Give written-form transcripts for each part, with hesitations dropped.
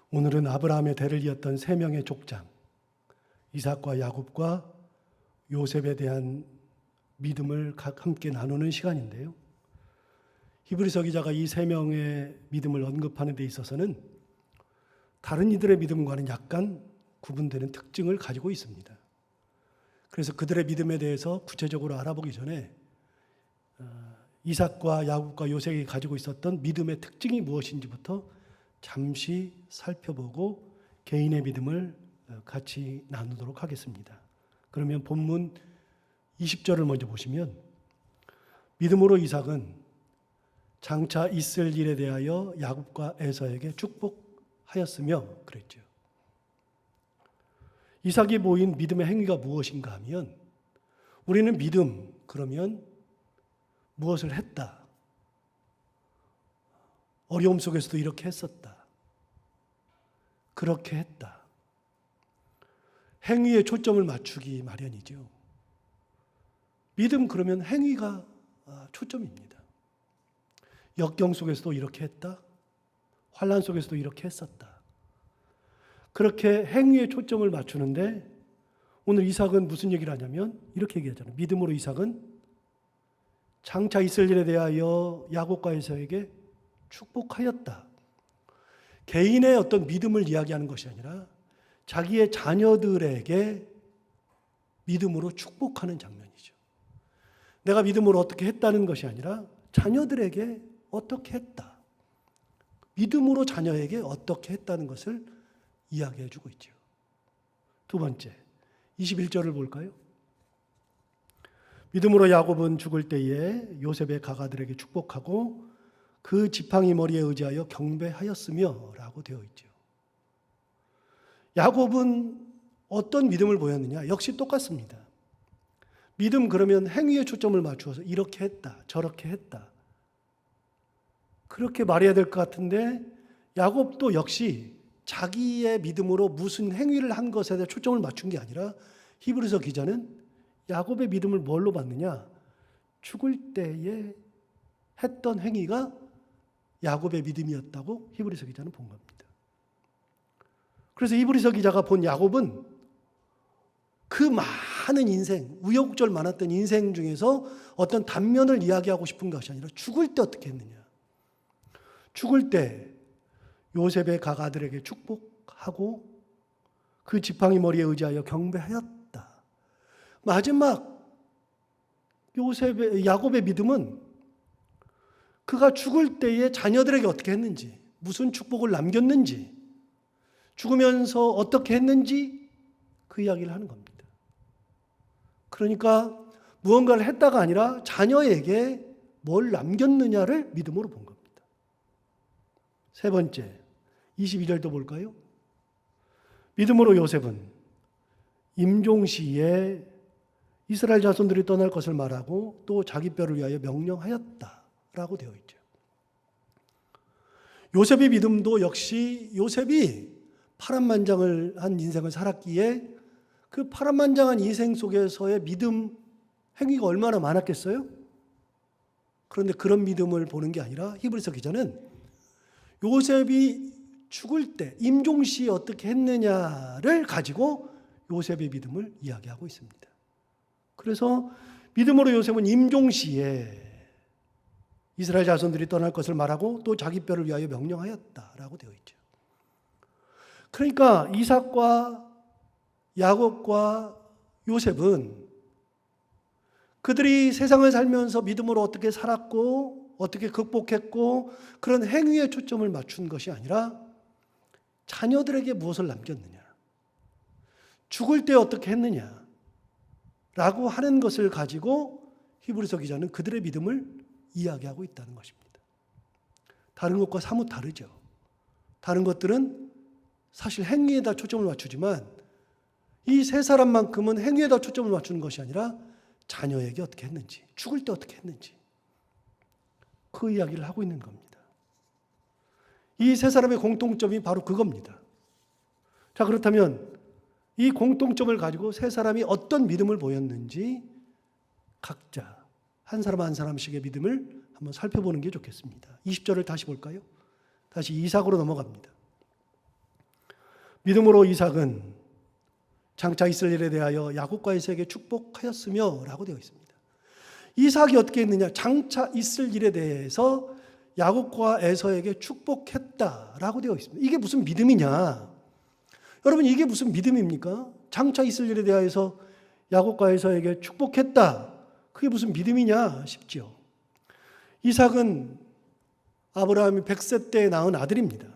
오늘은 아브라함의 대를 이었던 세 명의 족장, 이삭과 야곱과 요셉에 대한 믿음을 함께 나누는 시간인데요. 히브리서 기자가 이 세 명의 믿음을 언급하는 데 있어서는 다른 이들의 믿음과는 약간 구분되는 특징을 가지고 있습니다. 그래서 그들의 믿음에 대해서 구체적으로 알아보기 전에 이삭과 야곱과 요셉이 가지고 있었던 믿음의 특징이 무엇인지부터 잠시 살펴보고 개인의 믿음을 같이 나누도록 하겠습니다. 그러면 본문 20절을 먼저 보시면, 믿음으로 이삭은 장차 있을 일에 대하여 야곱과 에서에게 축복하였으며 그랬죠. 이삭이 보인 믿음의 행위가 무엇인가 하면, 우리는 믿음 그러면 무엇을 했다, 어려움 속에서도 이렇게 했었다, 그렇게 했다, 행위에 초점을 맞추기 마련이죠. 믿음 그러면 행위가 초점입니다. 역경 속에서도 이렇게 했다, 환난 속에서도 이렇게 했었다, 그렇게 행위에 초점을 맞추는데, 오늘 이삭은 무슨 얘기를 하냐면 이렇게 얘기하잖아요. 믿음으로 이삭은 장차 있을 일에 대하여 야곱과 에서에게 축복하였다. 개인의 어떤 믿음을 이야기하는 것이 아니라 자기의 자녀들에게 믿음으로 축복하는 장면이죠. 내가 믿음으로 어떻게 했다는 것이 아니라 자녀들에게 어떻게 했다, 믿음으로 자녀에게 어떻게 했다는 것을 이야기해 주고 있죠. 두 번째, 21절을 볼까요? 믿음으로 야곱은 죽을 때에 요셉의 가가들에게 축복하고 그 지팡이 머리에 의지하여 경배하였으며 라고 되어 있죠. 야곱은 어떤 믿음을 보였느냐? 역시 똑같습니다. 믿음 그러면 행위에 초점을 맞추어서 이렇게 했다, 저렇게 했다, 그렇게 말해야 될 것 같은데, 야곱도 역시 자기의 믿음으로 무슨 행위를 한 것에 대해 초점을 맞춘 게 아니라, 히브리서 기자는 야곱의 믿음을 뭘로 봤느냐? 죽을 때에 했던 행위가 야곱의 믿음이었다고 히브리서 기자는 본 겁니다. 그래서 히브리서 기자가 본 야곱은 그 많은 인생, 우여곡절 많았던 인생 중에서 어떤 단면을 이야기하고 싶은 것이 아니라 죽을 때 어떻게 했느냐. 죽을 때 요셉의 가가들에게 축복하고 그 지팡이 머리에 의지하여 경배하였다. 마지막 야곱의 믿음은 그가 죽을 때에 자녀들에게 어떻게 했는지, 무슨 축복을 남겼는지, 죽으면서 어떻게 했는지 그 이야기를 하는 겁니다. 그러니까 무언가를 했다가 아니라 자녀에게 뭘 남겼느냐를 믿음으로 본 겁니다. 세 번째, 22절도 볼까요? 믿음으로 요셉은 임종시에 이스라엘 자손들이 떠날 것을 말하고 또 자기 뼈를 위하여 명령하였다라고 되어 있죠. 요셉의 믿음도 역시 요셉이 파란만장을 한 인생을 살았기에 그 파란만장한 인생 속에서의 믿음 행위가 얼마나 많았겠어요? 그런데 그런 믿음을 보는 게 아니라 히브리서 기자는 요셉이 죽을 때 임종시에 어떻게 했느냐를 가지고 요셉의 믿음을 이야기하고 있습니다. 그래서 믿음으로 요셉은 임종시에 이스라엘 자손들이 떠날 것을 말하고 또 자기 뼈를 위하여 명령하였다라고 되어 있죠. 그러니까 이삭과 야곱과 요셉은 그들이 세상을 살면서 믿음으로 어떻게 살았고 어떻게 극복했고 그런 행위에 초점을 맞춘 것이 아니라 자녀들에게 무엇을 남겼느냐, 죽을 때 어떻게 했느냐 라고 하는 것을 가지고 히브리서 기자는 그들의 믿음을 이야기하고 있다는 것입니다. 다른 것과 사뭇 다르죠. 다른 것들은 사실 행위에다 초점을 맞추지만 이 세 사람만큼은 행위에다 초점을 맞추는 것이 아니라 자녀에게 어떻게 했는지, 죽을 때 어떻게 했는지 그 이야기를 하고 있는 겁니다. 이 세 사람의 공통점이 바로 그겁니다. 자, 그렇다면 이 공통점을 가지고 세 사람이 어떤 믿음을 보였는지 각자 한 사람 한 사람씩의 믿음을 한번 살펴보는 게 좋겠습니다. 20절을 다시 볼까요? 다시 이삭으로 넘어갑니다. 믿음으로 이삭은 장차 있을 일에 대하여 야곱과 에서에게 축복하였으며 라고 되어 있습니다. 이삭이 어떻게 했느냐? 장차 있을 일에 대해서 야곱과 에서에게 축복했다라고 되어 있습니다. 이게 무슨 믿음이냐? 여러분, 이게 무슨 믿음입니까? 장차 있을 일에 대하여서 야곱과 에서에게 축복했다. 그게 무슨 믿음이냐 싶죠. 이삭은 아브라함이 100세 때 낳은 아들입니다.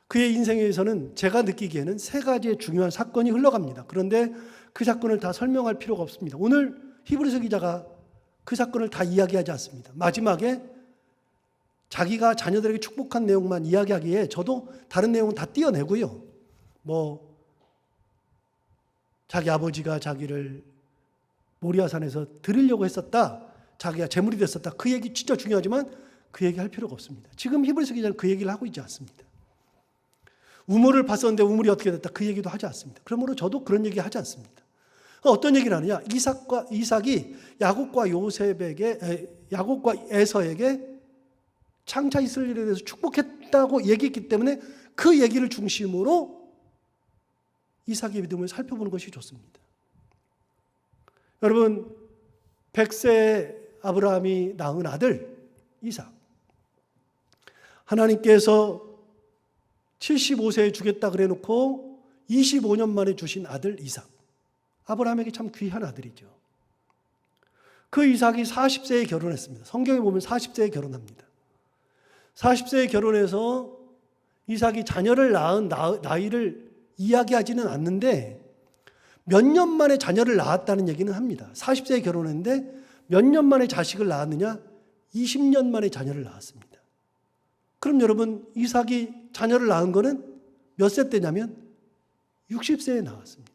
그의 인생에서는 제가 느끼기에는 세 가지의 중요한 사건이 흘러갑니다. 그런데 그 사건을 다 설명할 필요가 없습니다. 오늘 히브리서 기자가 그 사건을 다 이야기하지 않습니다. 마지막에 자기가 자녀들에게 축복한 내용만 이야기하기에 저도 다른 내용은 다 띄어내고요. 자기 아버지가 자기를 모리아산에서 드리려고 했었다. 자기가 제물이 됐었다. 그 얘기 진짜 중요하지만 그 얘기 할 필요가 없습니다. 지금 히브리서 기자는 그 얘기를 하고 있지 않습니다. 우물을 봤었는데 우물이 어떻게 됐다. 그 얘기도 하지 않습니다. 그러므로 저도 그런 얘기 하지 않습니다. 어떤 얘기를 하느냐? 이삭이 야곱과 에서에게 장차 있을 일에 대해서 축복했다고 얘기했기 때문에 그 얘기를 중심으로 이삭의 믿음을 살펴보는 것이 좋습니다. 여러분, 100세 아브라함이 낳은 아들 이삭, 하나님께서 75세에 주겠다 그래 놓고 25년 만에 주신 아들 이삭, 아브라함에게 참 귀한 아들이죠. 그 이삭이 40세에 결혼했습니다. 성경에 보면 40세에 결혼합니다. 40세에 결혼해서 이삭이 자녀를 낳은 나이를 이야기하지는 않는데 몇 년 만에 자녀를 낳았다는 얘기는 합니다. 40세에 결혼했는데 몇 년 만에 자식을 낳았느냐? 20년 만에 자녀를 낳았습니다. 그럼 여러분, 이삭이 자녀를 낳은 거는 몇 세 때냐면 60세에 낳았습니다.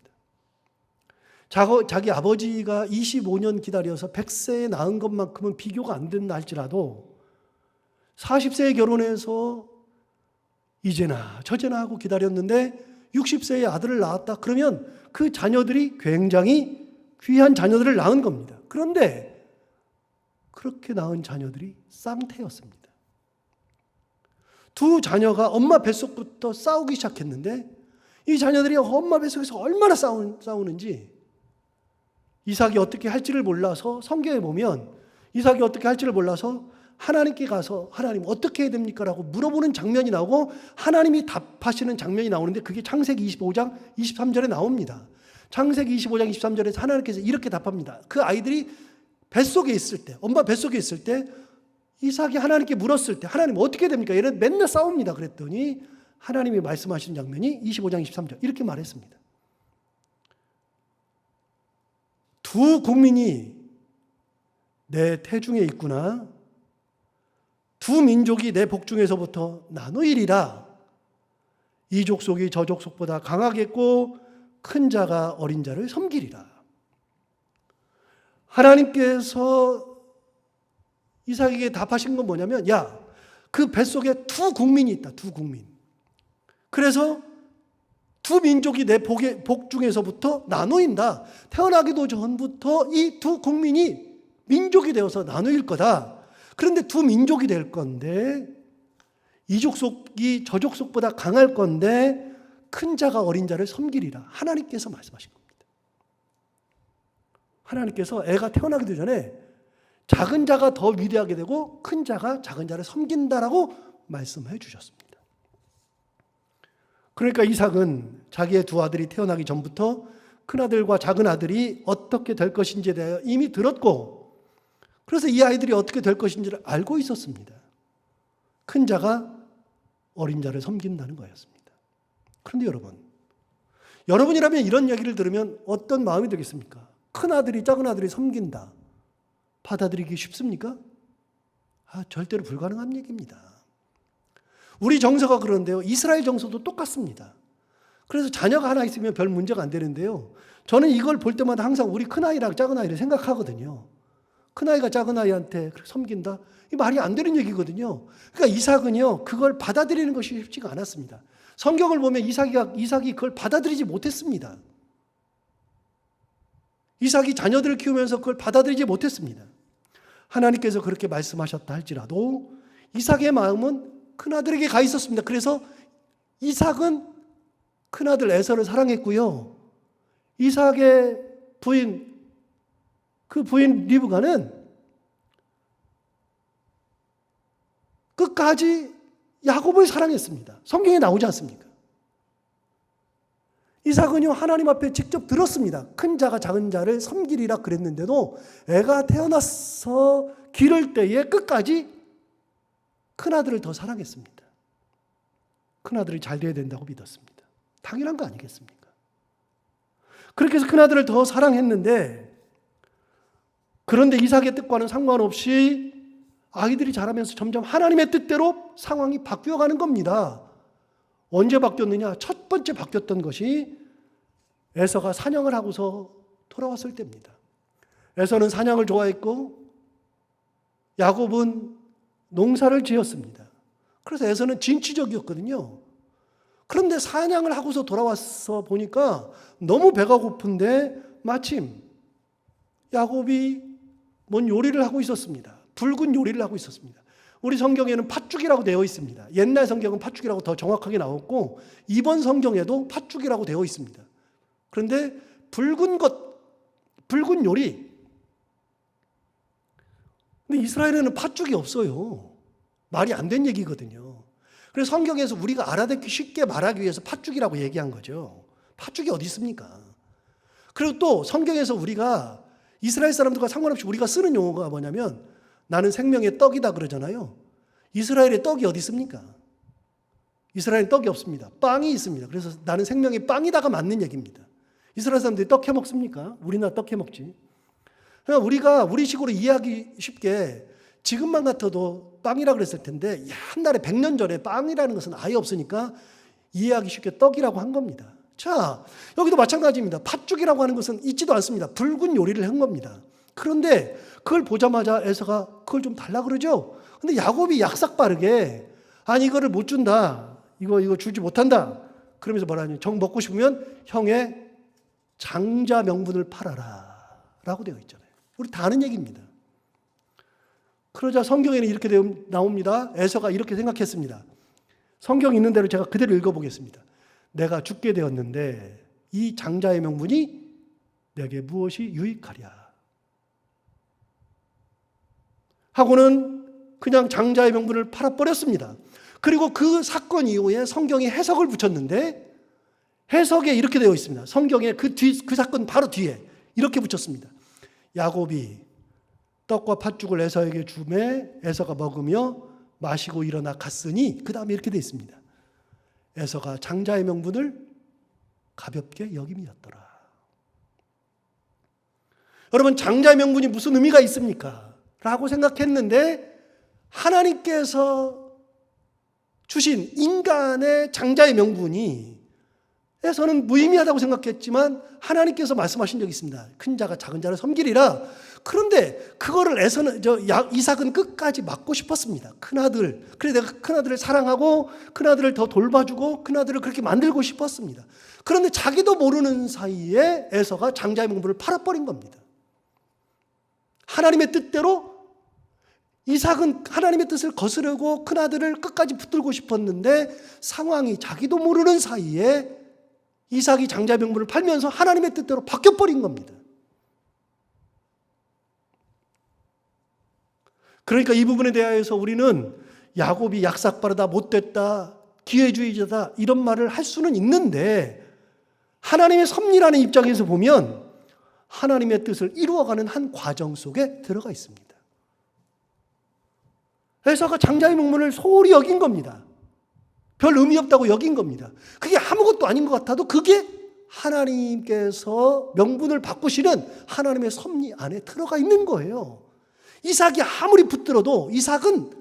자기 아버지가 25년 기다려서 100세에 낳은 것만큼은 비교가 안 된다 할지라도 40세에 결혼해서 이제나 저제나 하고 기다렸는데 60세에 아들을 낳았다. 그러면 그 자녀들이 굉장히 귀한 자녀들을 낳은 겁니다. 그런데 그렇게 낳은 자녀들이 쌍태였습니다. 두 자녀가 엄마 뱃속부터 싸우기 시작했는데 이 자녀들이 엄마 뱃속에서 얼마나 싸우는지 이삭이 어떻게 할지를 몰라서 성경에 보면 이삭이 어떻게 할지를 몰라서 하나님께 가서 하나님 어떻게 해야 됩니까? 라고 물어보는 장면이 나오고 하나님이 답하시는 장면이 나오는데 그게 창세기 25장 23절에 나옵니다. 창세기 25장 23절에서 하나님께서 이렇게 답합니다. 그 아이들이 뱃속에 있을 때, 엄마 뱃속에 있을 때 이삭이 하나님께 물었을 때 하나님 어떻게 해야 됩니까? 얘는 맨날 싸웁니다. 그랬더니 하나님이 말씀하시는 장면이 25장 23절 이렇게 말했습니다. 두 국민이 내 태중에 있구나. 두 민족이 내 복중에서부터 나누이리라. 이 족속이 저 족속보다 강하겠고 큰 자가 어린 자를 섬기리라. 하나님께서 이삭에게 답하신 건 뭐냐면 야, 그 뱃속에 두 국민이 있다. 두 국민. 그래서 두 민족이 내 복중에서부터 나누인다. 태어나기도 전부터 이 두 국민이 민족이 되어서 나누일 거다. 그런데 두 민족이 될 건데 이 족속이 저 족속보다 강할 건데 큰 자가 어린 자를 섬기리라. 하나님께서 말씀하신 겁니다. 하나님께서 애가 태어나기도 전에 작은 자가 더 위대하게 되고 큰 자가 작은 자를 섬긴다라고 말씀해 주셨습니다. 그러니까 이삭은 자기의 두 아들이 태어나기 전부터 큰 아들과 작은 아들이 어떻게 될 것인지에 대해 이미 들었고 그래서 이 아이들이 어떻게 될 것인지를 알고 있었습니다. 큰 자가 어린 자를 섬긴다는 거였습니다. 그런데 여러분이라면 이런 얘기를 들으면 어떤 마음이 들겠습니까? 큰 아들이 작은 아들이 섬긴다. 받아들이기 쉽습니까? 절대로 불가능한 얘기입니다. 우리 정서가 그런데요. 이스라엘 정서도 똑같습니다. 그래서 자녀가 하나 있으면 별 문제가 안 되는데요. 저는 이걸 볼 때마다 항상 우리 큰아이랑 작은아이를 생각하거든요. 큰아이가 작은아이한테 섬긴다? 이 말이 안 되는 얘기거든요. 그러니까 이삭은요, 그걸 받아들이는 것이 쉽지가 않았습니다. 성경을 보면 이삭이 그걸 받아들이지 못했습니다. 이삭이 자녀들을 키우면서 그걸 받아들이지 못했습니다. 하나님께서 그렇게 말씀하셨다 할지라도 이삭의 마음은 큰아들에게 가 있었습니다. 그래서 이삭은 큰아들 에서를 사랑했고요. 이삭의 부인, 그 부인 리브가는 끝까지 야곱을 사랑했습니다. 성경에 나오지 않습니까? 이삭은요, 하나님 앞에 직접 들었습니다. 큰 자가 작은 자를 섬기리라 그랬는데도 애가 태어나서 기를 때에 끝까지 큰아들을 더 사랑했습니다. 큰아들이 잘 돼야 된다고 믿었습니다. 당연한 거 아니겠습니까? 그렇게 해서 큰아들을 더 사랑했는데, 그런데 이삭의 뜻과는 상관없이 아이들이 자라면서 점점 하나님의 뜻대로 상황이 바뀌어가는 겁니다. 언제 바뀌었느냐? 첫 번째 바뀌었던 것이 에서가 사냥을 하고서 돌아왔을 때입니다. 에서는 사냥을 좋아했고 야곱은 농사를 지었습니다. 그래서 에서는 진취적이었거든요. 그런데 사냥을 하고서 돌아와서 보니까 너무 배가 고픈데 마침 야곱이 뭔 요리를 하고 있었습니다. 붉은 요리를 하고 있었습니다. 우리 성경에는 팥죽이라고 되어 있습니다. 옛날 성경은 팥죽이라고 더 정확하게 나왔고 이번 성경에도 팥죽이라고 되어 있습니다. 그런데 붉은 요리. 근데 이스라엘에는 팥죽이 없어요. 말이 안 된 얘기거든요. 그래서 성경에서 우리가 알아듣기 쉽게 말하기 위해서 팥죽이라고 얘기한 거죠. 팥죽이 어디 있습니까? 그리고 또 성경에서 우리가 이스라엘 사람들과 상관없이 우리가 쓰는 용어가 뭐냐면 나는 생명의 떡이다 그러잖아요. 이스라엘에 떡이 어디 있습니까? 이스라엘에 떡이 없습니다. 빵이 있습니다. 그래서 나는 생명의 빵이다가 맞는 얘기입니다. 이스라엘 사람들이 떡 해먹습니까? 우리나라 떡 해먹지. 그러니까 우리가 우리식으로 이해하기 쉽게 지금만 같아도 빵이라 그랬을 텐데 옛날에 100년 전에 빵이라는 것은 아예 없으니까 이해하기 쉽게 떡이라고 한 겁니다. 자, 여기도 마찬가지입니다. 팥죽이라고 하는 것은 있지도 않습니다. 붉은 요리를 한 겁니다. 그런데 그걸 보자마자 에서가 그걸 좀 달라 그러죠. 근데 야곱이 약삭빠르게 아니 이거를 못 준다. 이거 주지 못한다. 그러면서 뭐라니? 정 먹고 싶으면 형의 장자 명분을 팔아라 라고 되어 있잖아요. 우리 다 아는 얘기입니다. 그러자 성경에는 이렇게 나옵니다. 에서가 이렇게 생각했습니다. 성경 있는 대로 제가 그대로 읽어보겠습니다. 내가 죽게 되었는데 이 장자의 명분이 내게 무엇이 유익하랴 하고는 그냥 장자의 명분을 팔아버렸습니다. 그리고 그 사건 이후에 성경이 해석을 붙였는데 해석에 이렇게 되어 있습니다. 성경에 그 사건 바로 뒤에 이렇게 붙였습니다. 야곱이 떡과 팥죽을 에서에게 주매 에서가 먹으며 마시고 일어나 갔으니 그 다음에 이렇게 되어 있습니다. 에서가 장자의 명분을 가볍게 여김이었더라. 여러분, 장자의 명분이 무슨 의미가 있습니까? 라고 생각했는데 하나님께서 주신 인간의 장자의 명분이 에서는 무의미하다고 생각했지만 하나님께서 말씀하신 적이 있습니다. 큰 자가 작은 자를 섬기리라. 그런데 그거를 이삭은 끝까지 막고 싶었습니다. 큰아들. 그래서 내가 큰아들을 사랑하고 큰아들을 더 돌봐주고 큰아들을 그렇게 만들고 싶었습니다. 그런데 자기도 모르는 사이에 에서가 장자의 명분을 팔아버린 겁니다. 하나님의 뜻대로 이삭은 하나님의 뜻을 거스르고 큰아들을 끝까지 붙들고 싶었는데 상황이 자기도 모르는 사이에 이삭이 장자의 명분을 팔면서 하나님의 뜻대로 바뀌어버린 겁니다. 그러니까 이 부분에 대하여서 우리는 야곱이 약삭빠르다, 못됐다, 기회주의자다 이런 말을 할 수는 있는데 하나님의 섭리라는 입장에서 보면 하나님의 뜻을 이루어가는 한 과정 속에 들어가 있습니다. 에서가 장자의 명분을 소홀히 여긴 겁니다. 별 의미 없다고 여긴 겁니다. 그게 아무것도 아닌 것 같아도 그게 하나님께서 명분을 바꾸시는 하나님의 섭리 안에 들어가 있는 거예요. 이삭이 아무리 붙들어도 이삭은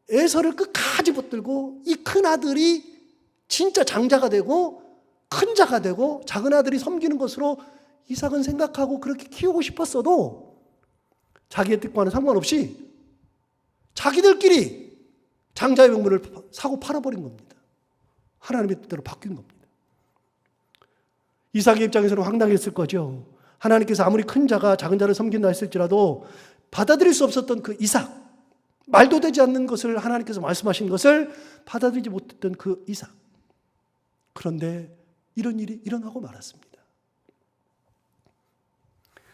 에서를 끝까지 붙들고 이 큰 아들이 진짜 장자가 되고 큰 자가 되고 작은 아들이 섬기는 것으로 이삭은 생각하고 그렇게 키우고 싶었어도 자기의 뜻과는 상관없이 자기들끼리 장자의 명분을 사고 팔아버린 겁니다. 하나님의 뜻대로 바뀐 겁니다. 이삭의 입장에서는 황당했을 거죠. 하나님께서 아무리 큰 자가 작은 자를 섬긴다 했을지라도 받아들일 수 없었던 그 이삭, 말도 되지 않는 것을 하나님께서 말씀하신 것을 받아들이지 못했던 그 이삭. 그런데 이런 일이 일어나고 말았습니다.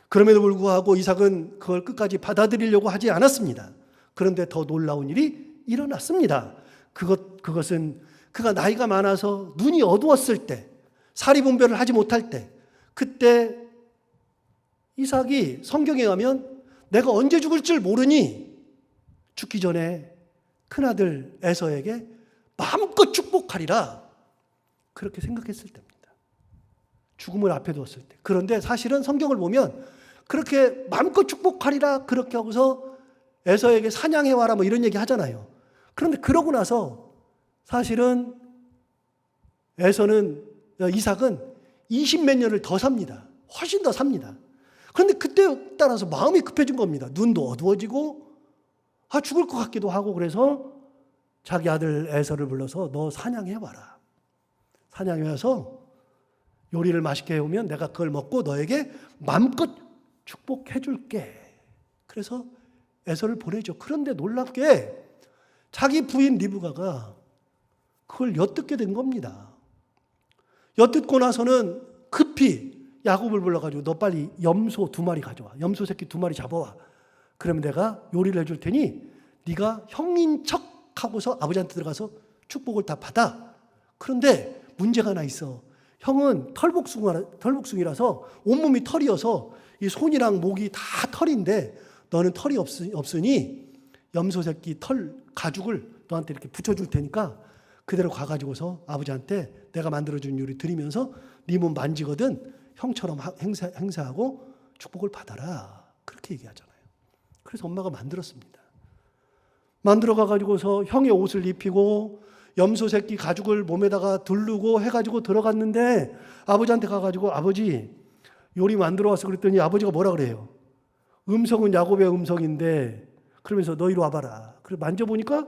그럼에도 불구하고 이삭은 그걸 끝까지 받아들이려고 하지 않았습니다. 그런데 더 놀라운 일이 일어났습니다. 그것은 그가 나이가 많아서 눈이 어두웠을 때, 사리분별을 하지 못할 때, 그때 이삭이 성경에 가면 내가 언제 죽을 줄 모르니 죽기 전에 큰아들 에서에게 마음껏 축복하리라, 그렇게 생각했을 때입니다. 죽음을 앞에 두었을 때. 그런데 사실은 성경을 보면 그렇게 마음껏 축복하리라 그렇게 하고서 에서에게 사냥해와라 뭐 이런 얘기 하잖아요. 그런데 그러고 나서 사실은 이삭은 20몇 년을 더 삽니다. 훨씬 더 삽니다. 그런데 그때 따라서 마음이 급해진 겁니다. 눈도 어두워지고 죽을 것 같기도 하고, 그래서 자기 아들 에서를 불러서 너 사냥해와라. 사냥해와서 요리를 맛있게 해오면 내가 그걸 먹고 너에게 마음껏 축복해 줄게. 그래서 에서를 보내죠. 그런데 놀랍게 자기 부인 리브가가 그걸 엿듣게 된 겁니다. 엿듣고 나서는 급히 야곱을 불러가지고 너 빨리 염소 2마리 가져와. 염소 새끼 2마리 잡아와. 그러면 내가 요리를 해줄 테니 네가 형인 척 하고서 아버지한테 들어가서 축복을 다 받아. 그런데 문제가 하나 있어. 형은 털복숭이라서 온몸이 털이어서 이 손이랑 목이 다 털인데 너는 털이 없으니 염소 새끼 털 가죽을 너한테 이렇게 붙여줄 테니까 그대로 가가지고서 아버지한테 내가 만들어준 요리 드리면서 네 몸 만지거든 형처럼 행세하고 축복을 받아라. 그렇게 얘기하잖아요. 그래서 엄마가 만들었습니다. 만들어 가가지고서 형의 옷을 입히고 염소 새끼 가죽을 몸에다가 두르고 해가지고 들어갔는데 아버지한테 가가지고 아버지 요리 만들어 왔어 그랬더니 아버지가 뭐라 그래요? 음성은 야곱의 음성인데 그러면서 너 이리 와봐라. 그래서 만져보니까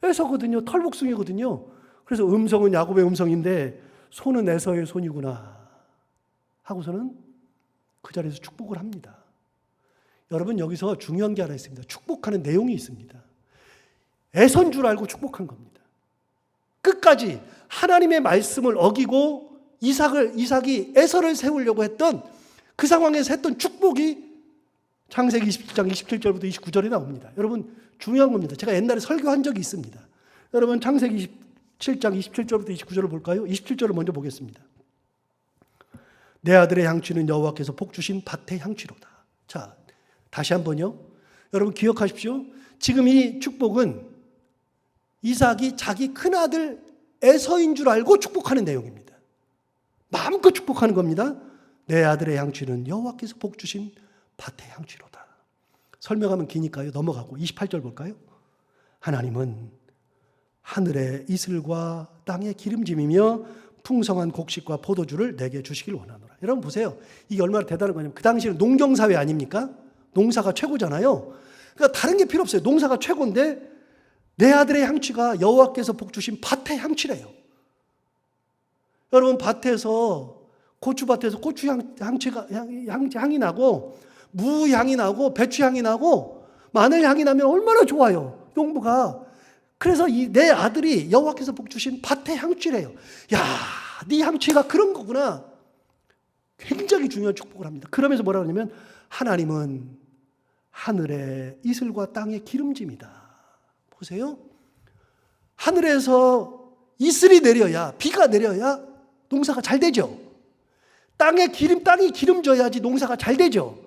에서거든요. 털복숭이거든요. 그래서 음성은 야곱의 음성인데 손은 에서의 손이구나 하고서는 그 자리에서 축복을 합니다. 여러분 여기서 중요한 게 하나 있습니다. 축복하는 내용이 있습니다. 에서인 줄 알고 축복한 겁니다. 끝까지 하나님의 말씀을 어기고 이삭이 에서를 세우려고 했던 그 상황에서 했던 축복이 창세기 27장 27절부터 29절에 나옵니다. 여러분 중요한 겁니다. 제가 옛날에 설교한 적이 있습니다. 여러분 창세기 27장 27절부터 29절을 볼까요? 27절을 먼저 보겠습니다. 내 아들의 향취는 여호와께서 복 주신 밭의 향취로다. 자, 다시 한번요. 여러분 기억하십시오. 지금 이 축복은 이삭이 자기 큰아들 에서인 줄 알고 축복하는 내용입니다. 마음껏 축복하는 겁니다. 내 아들의 향취는 여호와께서 복 주신 밭의 향취로다. 설명하면 기니까요. 넘어가고 28절 볼까요? 하나님은 하늘의 이슬과 땅의 기름짐이며 풍성한 곡식과 포도주를 내게 주시길 원하노라. 여러분 보세요. 이게 얼마나 대단한 거냐면 그 당시에는 농경사회 아닙니까? 농사가 최고잖아요. 그러니까 다른 게 필요 없어요. 농사가 최고인데 내 아들의 향취가 여호와께서 복 주신 밭의 향취래요. 여러분 밭에서 고추밭에서 고추 향이 나고 무 향이 나고 배추 향이 나고 마늘 향이 나면 얼마나 좋아요. 농부가. 그래서 내 아들이 여호와께서 복 주신 밭의 향취래요. 야, 네 향취가 그런 거구나. 굉장히 중요한 축복을 합니다. 그러면서 뭐라 그러냐면 하나님은 하늘의 이슬과 땅의 기름짐이다. 보세요. 하늘에서 이슬이 내려야, 비가 내려야 농사가 잘 되죠. 땅이 기름져야지 농사가 잘 되죠.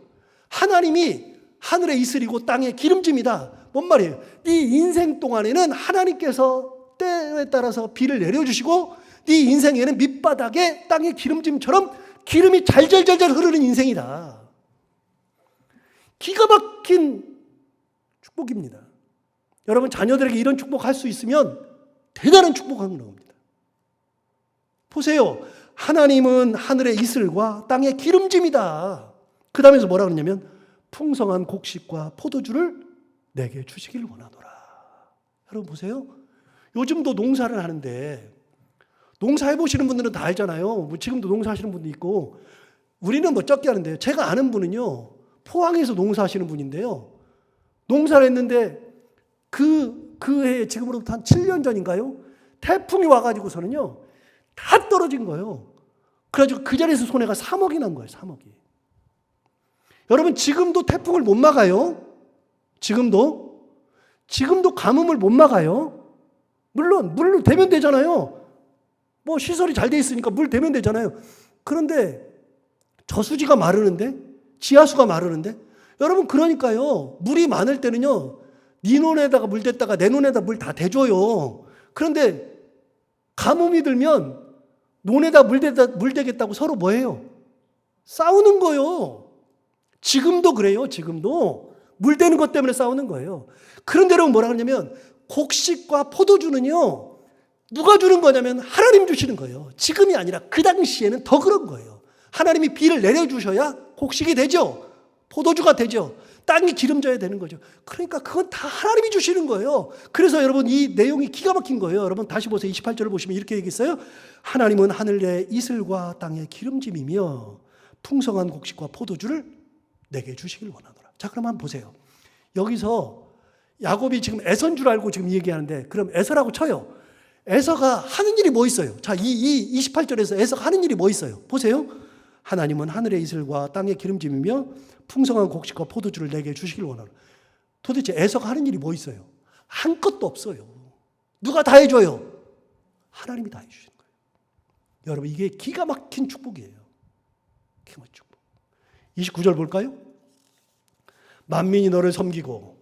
하나님이 하늘의 이슬이고 땅의 기름짐이다. 뭔 말이에요? 네 인생 동안에는 하나님께서 때에 따라서 비를 내려주시고 네 인생에는 밑바닥에 땅의 기름짐처럼 기름이 잘잘잘잘 흐르는 인생이다. 기가 막힌 축복입니다. 여러분 자녀들에게 이런 축복할 수 있으면 대단한 축복하는 겁니다. 보세요. 하나님은 하늘의 이슬과 땅의 기름짐이다. 그 다음에서 뭐라 그러냐면 풍성한 곡식과 포도주를 내게 주시길 원하노라. 여러분 보세요. 요즘도 농사를 하는데 농사 해보시는 분들은 다 알잖아요. 뭐 지금도 농사하시는 분도 있고 우리는 뭐 적게 하는데요. 제가 아는 분은요. 포항에서 농사하시는 분인데요. 농사를 했는데 그 해에 지금으로부터 한 7년 전인가요? 태풍이 와가지고서는요. 다 떨어진 거예요. 그래가지고 그 자리에서 손해가 3억이 난 거예요. 3억이. 여러분 지금도 태풍을 못 막아요. 지금도 가뭄을 못 막아요. 물론 물로 대면 되잖아요. 뭐 시설이 잘 돼 있으니까 물 대면 되잖아요. 그런데 저수지가 마르는데, 지하수가 마르는데, 여러분 그러니까요, 물이 많을 때는요, 네 논에다가 물 댔다가 내 논에다 물 다 대줘요. 그런데 가뭄이 들면 논에다 물 대겠다고 서로 뭐해요? 싸우는 거예요. 지금도 그래요. 지금도 물 대는 것 때문에 싸우는 거예요. 그런데 여러분 뭐라 그러냐면 곡식과 포도주는요, 누가 주는 거냐면 하나님 주시는 거예요. 지금이 아니라 그 당시에는 더 그런 거예요. 하나님이 비를 내려주셔야 곡식이 되죠. 포도주가 되죠. 땅이 기름져야 되는 거죠. 그러니까 그건 다 하나님이 주시는 거예요. 그래서 여러분 이 내용이 기가 막힌 거예요. 여러분 다시 보세요. 28절을 보시면 이렇게 얘기했어요. 하나님은 하늘의 이슬과 땅의 기름짐이며 풍성한 곡식과 포도주를 내게 주시길 원하노라. 자, 그럼 한번 보세요. 여기서 야곱이 지금 에서인 줄 알고 지금 얘기하는데, 그럼 에서라고 쳐요. 에서가 하는 일이 뭐 있어요? 자, 이 28절에서 에서가 하는 일이 뭐 있어요? 보세요. 하나님은 하늘의 이슬과 땅의 기름짐이며 풍성한 곡식과 포도주를 내게 주시길 원하노라. 도대체 에서가 하는 일이 뭐 있어요? 한 것도 없어요. 누가 다 해줘요? 하나님이 다 해주시는 거예요. 여러분 이게 기가 막힌 축복이에요. 기가 막힌 축복. 29절 볼까요? 만민이 너를 섬기고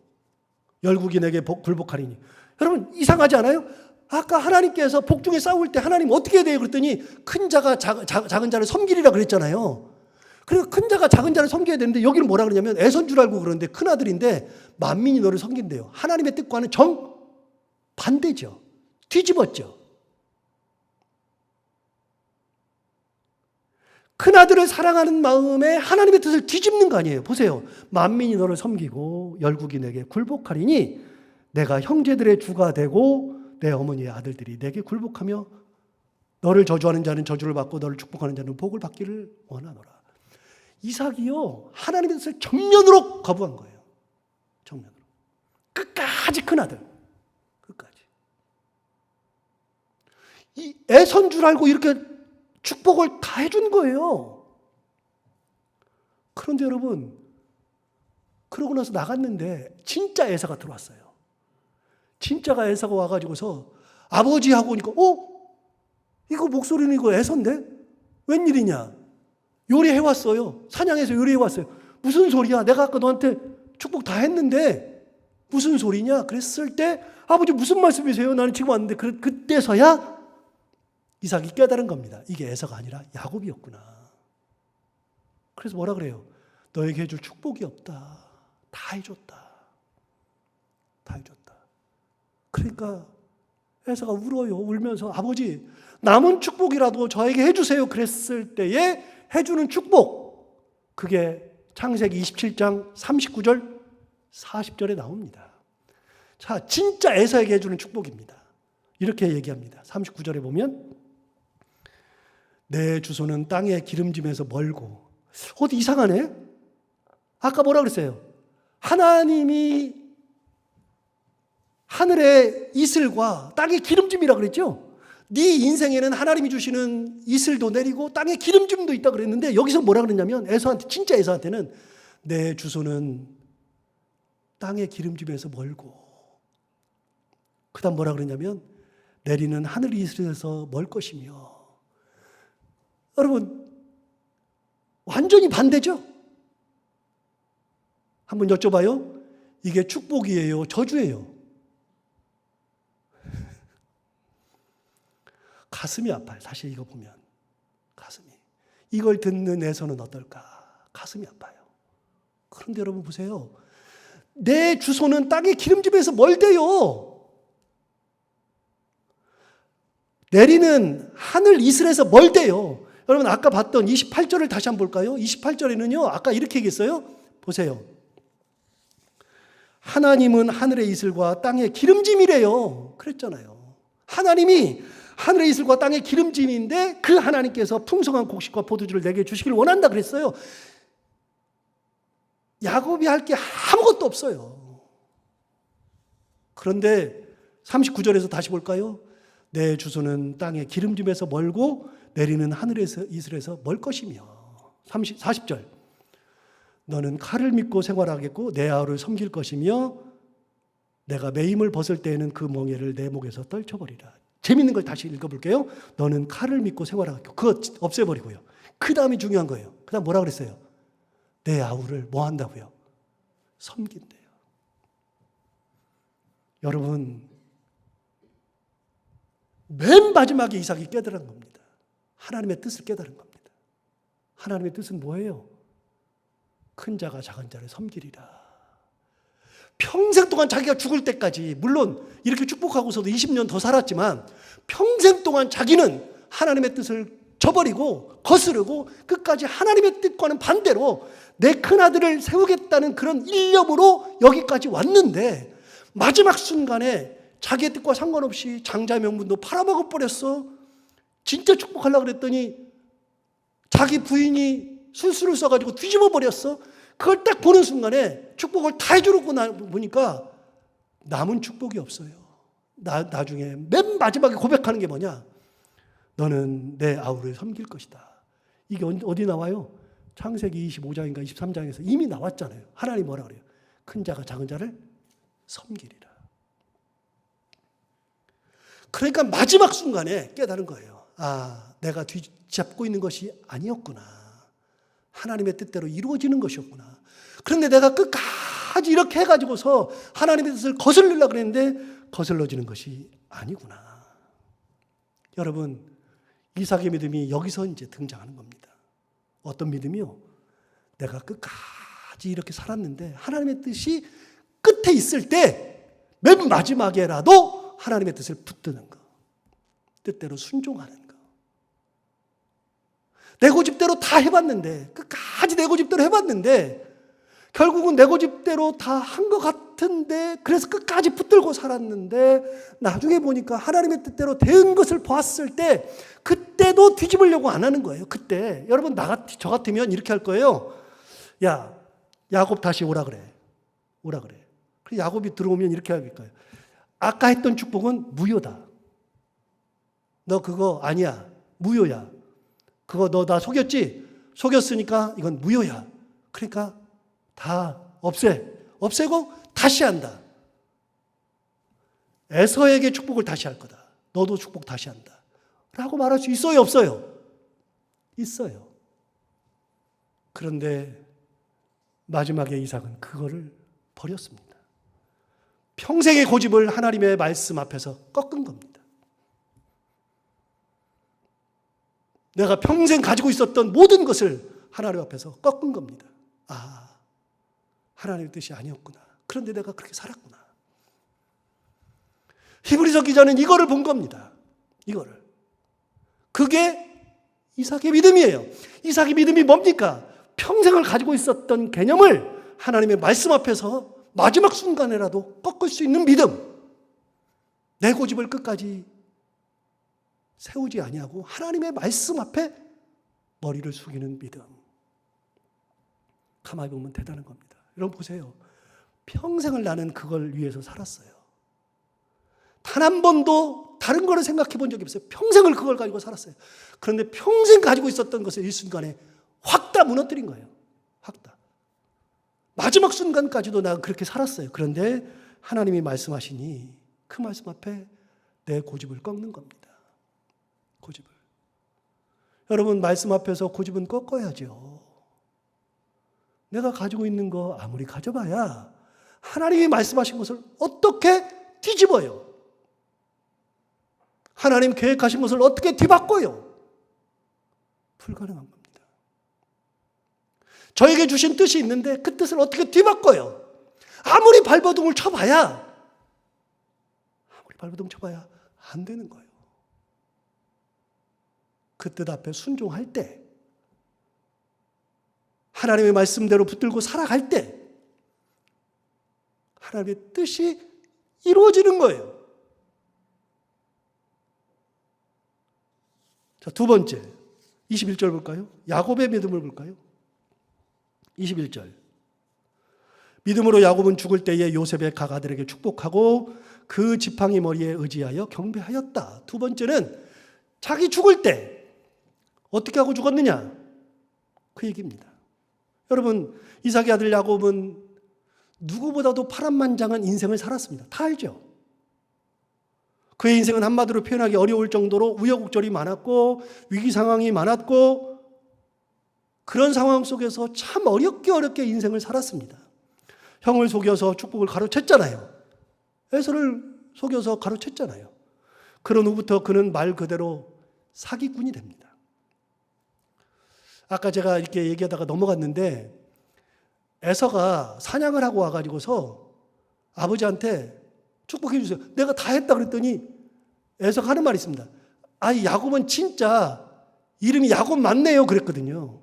열국이 내게 굴복하리니. 여러분 이상하지 않아요? 아까 하나님께서 복중에 싸울 때 하나님 어떻게 해야 돼요? 그랬더니 큰 자가 작은 자를 섬기리라 그랬잖아요. 그러니까 큰 자가 작은 자를 섬겨야 되는데 여기는 뭐라 그러냐면 애선 줄 알고 그러는데 큰 아들인데 만민이 너를 섬긴대요. 하나님의 뜻과는 정 반대죠. 뒤집었죠. 큰 아들을 사랑하는 마음에 하나님의 뜻을 뒤집는 거 아니에요. 보세요. 만민이 너를 섬기고 열국이 내게 굴복하리니 내가 형제들의 주가 되고 내 어머니의 아들들이 내게 굴복하며 너를 저주하는 자는 저주를 받고 너를 축복하는 자는 복을 받기를 원하노라. 이삭이요, 하나님의 뜻을 정면으로 거부한 거예요. 정면으로. 끝까지 큰 아들. 끝까지. 이 애선 줄 알고 이렇게 축복을 다 해준 거예요. 그런데 여러분, 그러고 나서 나갔는데 진짜 에사가 들어왔어요. 진짜가 에사가 와가지고서 아버지하고 오니까 이거 목소리는 이거 에서인데? 웬일이냐? 요리해왔어요. 사냥해서 요리해왔어요. 무슨 소리야? 내가 아까 너한테 축복 다 했는데 무슨 소리냐? 그랬을 때 아버지 무슨 말씀이세요? 나는 지금 왔는데 그때서야 이삭이 깨달은 겁니다. 이게 에서가 아니라 야곱이었구나. 그래서 뭐라 그래요? 너에게 해줄 축복이 없다. 다 해줬다. 다 해줬다. 그러니까 에서가 울어요. 울면서 아버지 남은 축복이라도 저에게 해주세요. 그랬을 때에 해주는 축복, 그게 창세기 27장 39절 40절에 나옵니다. 자, 진짜 에서에게 해주는 축복입니다. 이렇게 얘기합니다. 39절에 보면 내 주소는 땅의 기름짐에서 멀고. 어디 이상하네? 아까 뭐라 그랬어요? 하나님이 하늘의 이슬과 땅의 기름짐이라 그랬죠? 네 인생에는 하나님이 주시는 이슬도 내리고 땅의 기름짐도 있다 그랬는데 여기서 뭐라 그랬냐면 에서한테, 진짜 에서한테는 내 주소는 땅의 기름짐에서 멀고, 그 다음 뭐라 그랬냐면 내리는 하늘 이슬에서 멀 것이며. 여러분 완전히 반대죠? 한번 여쭤봐요. 이게 축복이에요? 저주예요? 가슴이 아파요. 사실 이거 보면 가슴이. 이걸 듣는 에서는 어떨까? 가슴이 아파요. 그런데 여러분 보세요. 내 주소는 땅의 기름짐에서 멀대요. 내리는 하늘 이슬에서 멀대요. 여러분 아까 봤던 28절을 다시 한번 볼까요? 28절에는요. 아까 이렇게 얘기했어요. 보세요. 하나님은 하늘의 이슬과 땅의 기름짐이래요. 그랬잖아요. 하나님이 하늘의 이슬과 땅의 기름짐인데 그 하나님께서 풍성한 곡식과 포도주를 내게 주시길 원한다 그랬어요. 야곱이 할 게 아무것도 없어요. 그런데 39절에서 다시 볼까요? 내 주소는 땅의 기름짐에서 멀고 내리는 하늘에서 이슬에서 멀 것이며 40절 너는 칼을 믿고 생활하겠고 내 아우를 섬길 것이며 내가 매임을 벗을 때에는 그 멍에를 내 목에서 떨쳐버리라. 재밌는 걸 다시 읽어볼게요. 너는 칼을 믿고 생활하겠고 그거 없애버리고요. 그 다음이 중요한 거예요. 그 다음 뭐라 그랬어요? 내 아우를 뭐 한다고요? 섬긴대요. 여러분 맨 마지막에 이삭이 깨달은 겁니다. 하나님의 뜻을 깨달은 겁니다. 하나님의 뜻은 뭐예요? 큰 자가 작은 자를 섬기리라. 평생 동안 자기가 죽을 때까지 물론 이렇게 축복하고서도 20년 더 살았지만 평생 동안 자기는 하나님의 뜻을 저버리고 거스르고 끝까지 하나님의 뜻과는 반대로 내 큰아들을 세우겠다는 그런 일념으로 여기까지 왔는데 마지막 순간에 자기의 뜻과 상관없이 장자 명분도 팔아먹어 버렸어. 진짜 축복하려고 그랬더니 자기 부인이 술수를 써가지고 뒤집어 버렸어. 그걸 딱 보는 순간에 축복을 다 해주고 보니까 남은 축복이 없어요. 나중에 맨 마지막에 고백하는 게 뭐냐? 너는 내 아우를 섬길 것이다. 이게 어디 나와요? 창세기 25장인가 23장에서 이미 나왔잖아요. 하나님 뭐라 그래요? 큰 자가 작은 자를 섬기리라. 그러니까 마지막 순간에 깨달은 거예요. 아, 내가 뒤잡고 있는 것이 아니었구나. 하나님의 뜻대로 이루어지는 것이었구나. 그런데 내가 끝까지 이렇게 해가지고서 하나님의 뜻을 거슬리려고 그랬는데 거슬러지는 것이 아니구나. 여러분, 이삭의 믿음이 여기서 이제 등장하는 겁니다. 어떤 믿음이요? 내가 끝까지 이렇게 살았는데 하나님의 뜻이 끝에 있을 때 맨 마지막에라도 하나님의 뜻을 붙드는 거. 뜻대로 순종하는 거. 내 고집대로 다 해봤는데 끝까지 내 고집대로 해봤는데 결국은 내 고집대로 다 한 것 같은데 그래서 끝까지 붙들고 살았는데 나중에 보니까 하나님의 뜻대로 된 것을 봤을 때 그때도 뒤집으려고 안 하는 거예요. 그때 여러분 저 같으면 이렇게 할 거예요. 야, 야곱 다시 오라 그래. 오라 그래. 그래서 야곱이 들어오면 이렇게 할 거예요. 아까 했던 축복은 무효다. 너 그거 아니야. 무효야. 그거 너 나 속였지? 속였으니까 이건 무효야. 그러니까 다 없애고 다시 한다. 에서에게 축복을 다시 할 거다. 너도 축복 다시 한다. 라고 말할 수 있어요? 없어요? 있어요. 그런데 마지막에 이삭은 그거를 버렸습니다. 평생의 고집을 하나님의 말씀 앞에서 꺾은 겁니다. 내가 평생 가지고 있었던 모든 것을 하나님 앞에서 꺾은 겁니다. 아, 하나님의 뜻이 아니었구나. 그런데 내가 그렇게 살았구나. 히브리서 기자는 이거를 본 겁니다. 이거를. 그게 이삭의 믿음이에요. 이삭의 믿음이 뭡니까? 평생을 가지고 있었던 개념을 하나님의 말씀 앞에서 마지막 순간에라도 꺾을 수 있는 믿음. 내 고집을 끝까지 세우지 아니하고 하나님의 말씀 앞에 머리를 숙이는 믿음. 가만히 보면 대단한 겁니다. 여러분 보세요. 평생을 나는 그걸 위해서 살았어요. 단 한 번도 다른 거를 생각해 본 적이 없어요. 평생을 그걸 가지고 살았어요. 그런데 평생 가지고 있었던 것을 일순간에 확 다 무너뜨린 거예요. 확 다. 마지막 순간까지도 나 그렇게 살았어요. 그런데 하나님이 말씀하시니 그 말씀 앞에 내 고집을 꺾는 겁니다. 고집을. 여러분 말씀 앞에서 고집은 꺾어야죠. 내가 가지고 있는 거 아무리 가져봐야 하나님이 말씀하신 것을 어떻게 뒤집어요? 하나님 계획하신 것을 어떻게 뒤바꿔요? 불가능한 겁니다. 저에게 주신 뜻이 있는데 그 뜻을 어떻게 뒤바꿔요? 아무리 발버둥을 쳐봐야 안 되는 거예요. 그 뜻 앞에 순종할 때 하나님의 말씀대로 붙들고 살아갈 때 하나님의 뜻이 이루어지는 거예요. 자, 두 번째 21절 볼까요? 야곱의 믿음을 볼까요? 21절 믿음으로 야곱은 죽을 때에 요셉의 가가들에게 축복하고 그 지팡이 머리에 의지하여 경배하였다. 두 번째는 자기 죽을 때 어떻게 하고 죽었느냐? 그 얘기입니다. 여러분, 이삭의 아들 야곱은 누구보다도 파란만장한 인생을 살았습니다. 다 알죠? 그의 인생은 한마디로 표현하기 어려울 정도로 우여곡절이 많았고 위기 상황이 많았고 그런 상황 속에서 참 어렵게 인생을 살았습니다. 형을 속여서 축복을 가로챘잖아요. 에서를 속여서 가로챘잖아요. 그런 후부터 그는 말 그대로 사기꾼이 됩니다. 아까 제가 이렇게 얘기하다가 넘어갔는데 에서가 사냥을 하고 와가지고서 아버지한테 축복해 주세요. 내가 다 했다 그랬더니 에서가 하는 말이 있습니다. 아니 야곱은 진짜 이름이 야곱 맞네요 그랬거든요.